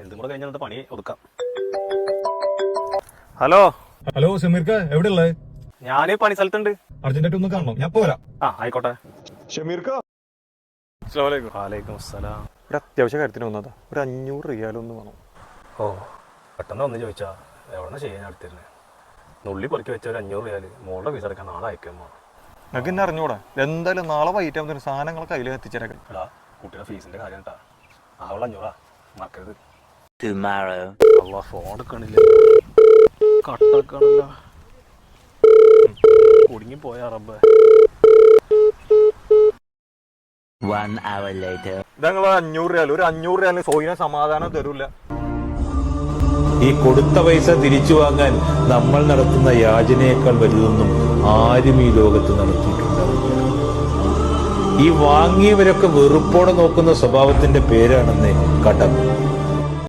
ഇതും കൂടെ കഴിഞ്ഞാൽ പണി ഒതുക്കാം. ഹലോ ഹലോ ഷമീർക്ക, എവിടെ ഉള്ളത്? ഞാന് പണി സ്ഥലത്തുണ്ട്. അർജന്റായിട്ട് ഒന്ന് കാണണം, ഞാൻ പോരാ. ആയിക്കോട്ടെ. ഷമീർക്ക, വാലേക്കും അസ്സലാം. ഒരു അത്യാവശ്യ കാര്യത്തിന് വന്നതാ. ഒരു 500 റിയാലൊന്ന് വേണം. ഓ, പെട്ടെന്ന് വന്ന് ചോദിച്ചാ എവിടെ ചെയ്യാൻ അടുത്തിരുന്നേ. നുള്ളി പൊറുക്കി വെച്ച ഒരു 500 റിയാല് മോളുടെ ഫീസ് അടക്കാൻ നാളെ അയക്കുമ്പോ നിങ്ങൾക്ക് എന്നെ അറിഞ്ഞൂടാ. എന്തായാലും നാളെ വൈകിട്ട് ആകുമ്പോൾ സാധനങ്ങൾ കയ്യിൽ എത്തിച്ചേരാൻ. എടാ, കുട്ടിയുടെ ഫീസിന്റെ കാര്യം കേട്ടാ. അവളെ 500 മറക്കരുത്. അല്ല, ഫോൺ എടുക്കണില്ല, കട്ടാക്കണില്ല, കുടുങ്ങി പോയ റബ്ബ്. ഇതങ്ങൾ 500 റിയാൽ, ഒരു 500 റിയാലിന് സോയിനെ സമാധാനം തരൂല. ഈ കൊടുത്ത പൈസ തിരിച്ചു വാങ്ങാൻ നമ്മൾ നടത്തുന്ന യാചനയേക്കാൾ വലുതൊന്നും ആരും ഈ ലോകത്ത് നടത്തിയിട്ടുണ്ടാവില്ല. ഈ വാങ്ങിയവരൊക്കെ വെറുപ്പോടെ നോക്കുന്ന സ്വഭാവത്തിന്റെ പേരാണെന്ന് കടം.